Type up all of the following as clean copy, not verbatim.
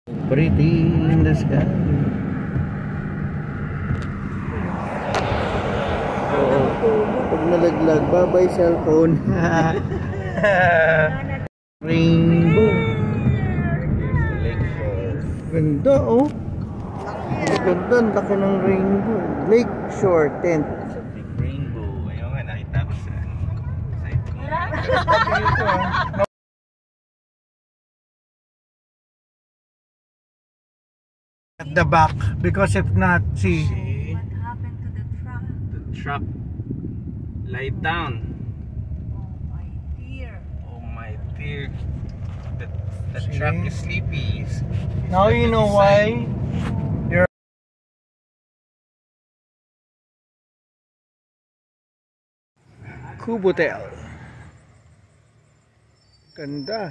Pretty in the sky. Pag nalaglag, bye-bye cellphone. Rainbow. Ganda oh. Ganda, ang laki ng rainbow. Lake Shore Tent. Big rainbow. Ayun nga, nakita ko sa site ko. At the back, because if not, see. What happened to the truck? The truck lied down. Oh my dear. Oh my dear. The See? truck is sleepy. Now you know why you're Kubotel. Ganda.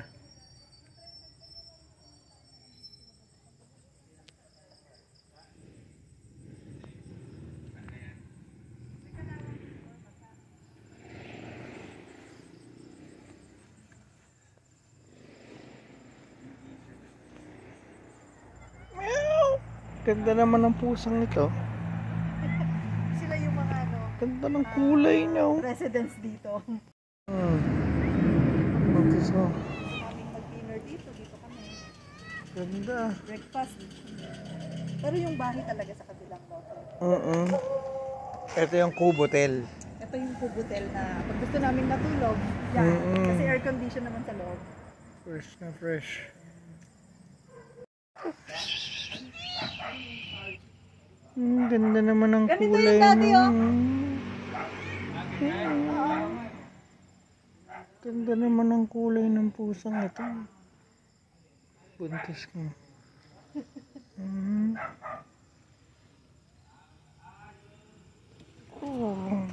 Ganda naman ng pusang ito. Sila yung mga Ganda ng kulay niya. Oh. residents dito. Notice mo. Kaming mag-dinner dito kami. Ganda. Breakfast. Pero yung bahay talaga sa kabilang lote. Ito yung Kubotel. Ito yung Kubotel na pag gusto namin natulog, yan. Kasi air condition naman sa loob. Fresh na fresh. Ganda naman ng Ganito kulay. yung dati, oh. Ganda naman ng kulay ng pusang ito. Buntis ko. Oh.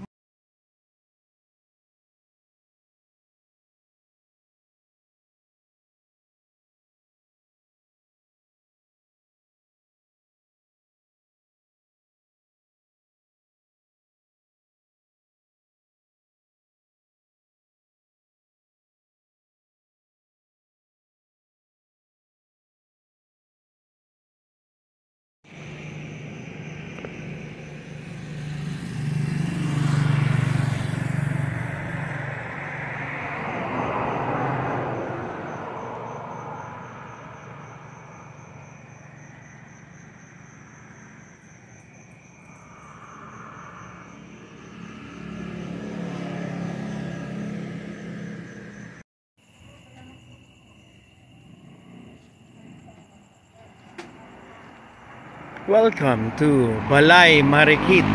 Welcome to Balay Marikit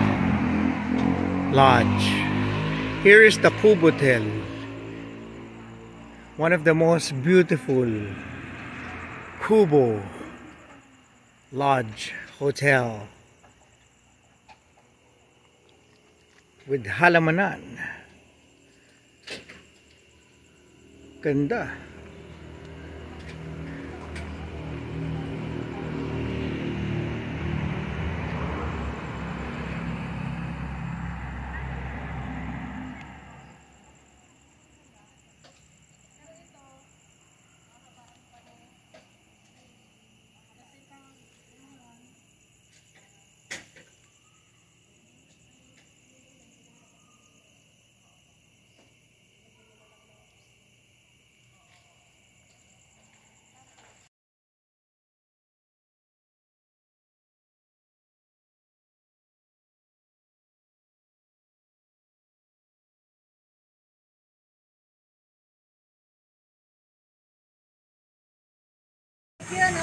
Lodge. Here is the Kubotel, one of the most beautiful Kubo Lodge Hotel with halamanan. Ganda.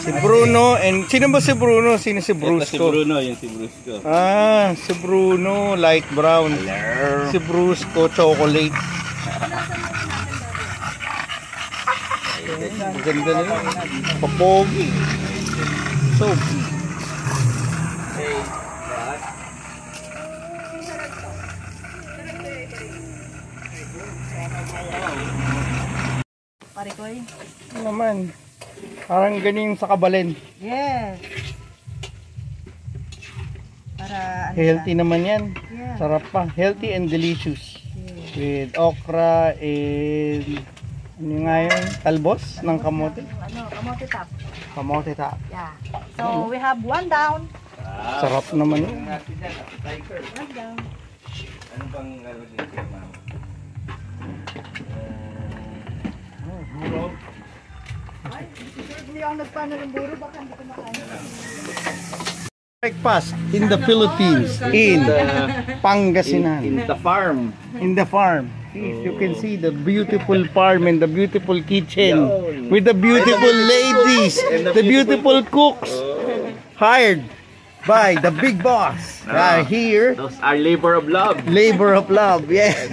Si Bruno and sino ba si Bruno? Sino si Bruce Si ko? Bruno, yung si Bruce ko. Ah, si Bruno light brown. Hello. Si Bruce ko chocolate. Ang ganda nila. Papogi. So, Hey, Pare ko eh. ano naman. Parang ganing sa Kabalen. Yes. Para ano Healthy naman yan. Yeah. Sarap pa. Healthy and delicious. With okra and ano nga yun? Talbos ng kamote. Ano, kamote top. Kamote top. Yeah. So we have one down. Sarap naman. Ang natin dyan, appetizer. One down. Ano bang ano dito, ma'am? Buro. Ay, hindi ako nagpano ng buro. Baka hindi ko makain. Breakfast in the Philippines, in Pangasinan, In the farm. in the farm. You can see the beautiful farm and the beautiful kitchen with the beautiful ladies, the beautiful cooks hired by the big boss. Here, Those are labor of love. labor of love, yes.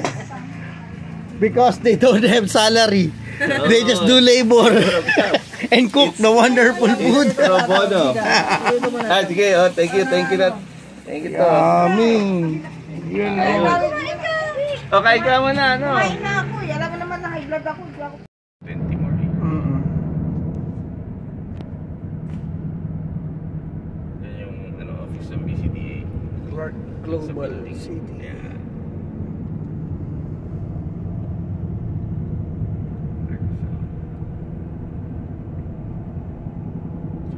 Because they don't have salary. They just do labor and cook the wonderful food. Pro bono. Sige, oh, thank you, Nat. Thank you, to. Yummy. Yun na. Okay, ka mo na, ano? Kumain na ako. Alam mo naman na high blood ako. Hindi ako 20 more. Yan yung ano, office ng BCDA. Clark Sa Global building. City. Yeah.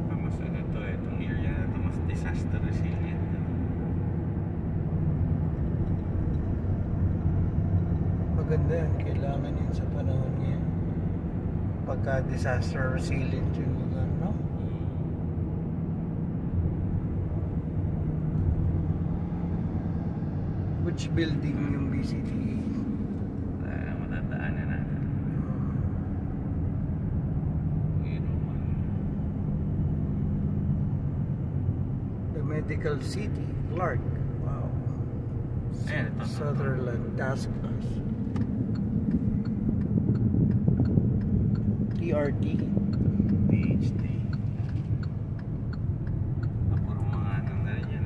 Saka mas ano to, itong area na to, mas disaster resilient. Maganda yan. Kailangan yun sa panahon ngayon. Pagka disaster resilient yung lugar, no? Which building yung BCTA? Matandaanan natin. The Medical City, Clark. Wow. Ayan, ito. Sutherland Task Force. TRT. PhD. Puro mga ano na rin yan.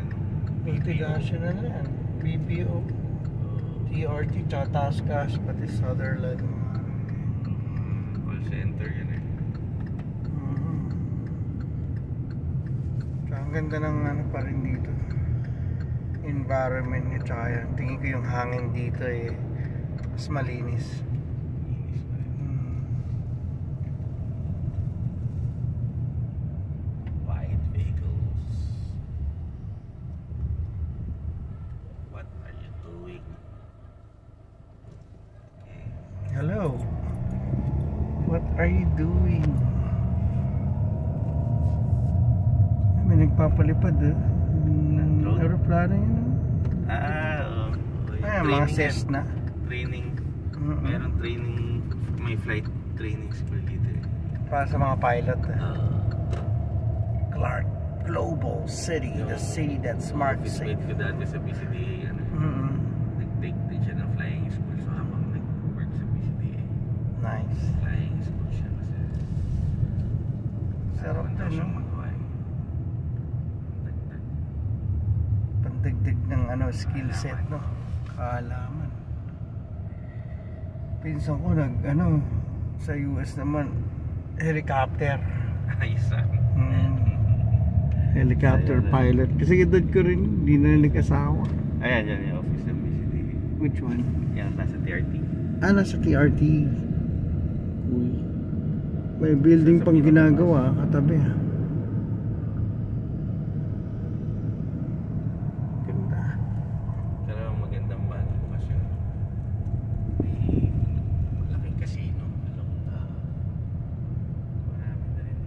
Multinational yan. BPO. TRT, tsaka Task Force, pati Sutherland. Call center yan eh. Tsaka ang ganda ng ano pa rin dito. Environment niya, tsaka yan. Tingin ko yung hangin dito eh mas malinis. White vehicles. What are you doing? Hello. What are you doing? May nagpapalipad eh. Drone? Aeroplano yun. Oo. Ay, mga Cessna. Training. Mm-mm. Meron training. May flight training school dito eh. Para sa mga pilot eh. Oo. Clark Global City, the city that's smart, safe. Office mate ko dati sa BCDA. Ano, nag-take din siya ng flying school. So habang nag-work sa BCDA, Nice. flying school siya. Kasi Sarap daw din, siyang no? magawa eh. Dagdag. Pandagdag ng ano, skill set, no? Kaalaman. Pinsan ko ano, sa US naman, helicopter. Ayos ah. Helicopter pilot. Kasi edad ko rin, hindi na nag-asawa. Ayan, yan yung office ng BCDA. Which one? Yan, nasa TRT. Nasa TRT. Cool. May building pang ginagawa, katabi ha. Ganda. Pero magandang bago kasi may malaking casino along marami na rin.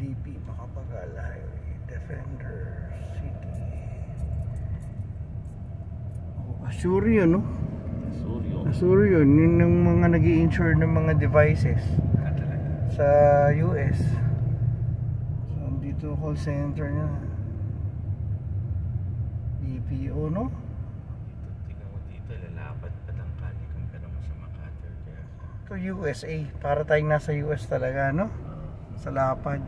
DP Macapagal Highway Defender City. Assure yun, no? Suryo. Assure yun. Yun yung mga nag-i-insure ng mga devices Talaga. sa US. So, dito call center niya. BPO, no? Dito, tingnan mo dito, lalapad pa lang kani kumpara mo sa Makati. Kaya Ito USA. Para tayong nasa US talaga, no? Sa lapad.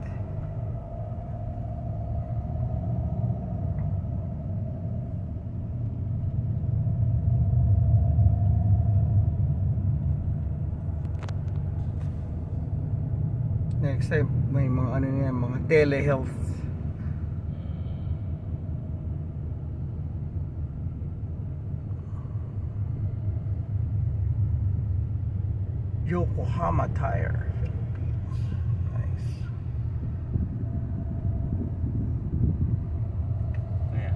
Next time, may mga ano niya, mga telehealth. Yokohama Tire, Philippines. Nice. Kaya,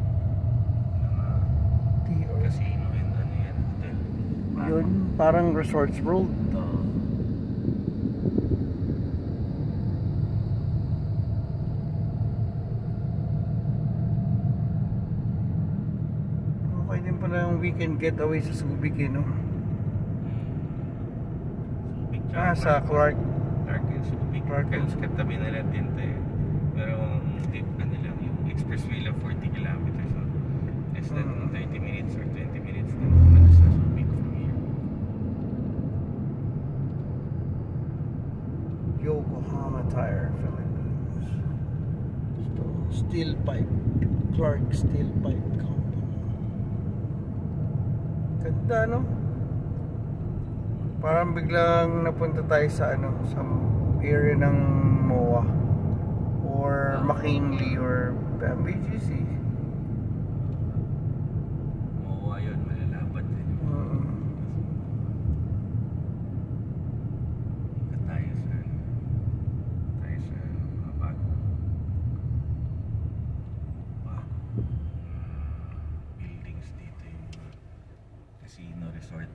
mga casino and ano yan, hotel. Yun, parang Resorts World. Okay din pala yung weekend getaway sa Subic, eh, no? Subic Sa Clark. Clark and Subic. Clark and Kung katabi na lang din tayo. Pero ang tip ano lang, yung expressway lang 40 kilometers. So less than 30 minutes or 20 minutes na pumunta sa Subic from here. Yokohama Tire, Philippines. Steel pipe. Clark Steel Pipe Company. Ganda, no? Parang biglang napunta tayo sa ano, sa area ng MOA or McKinley or BGC. MOA yun, malalabat din. Ikat tayo sa mga bago buildings dito, yung casino resort.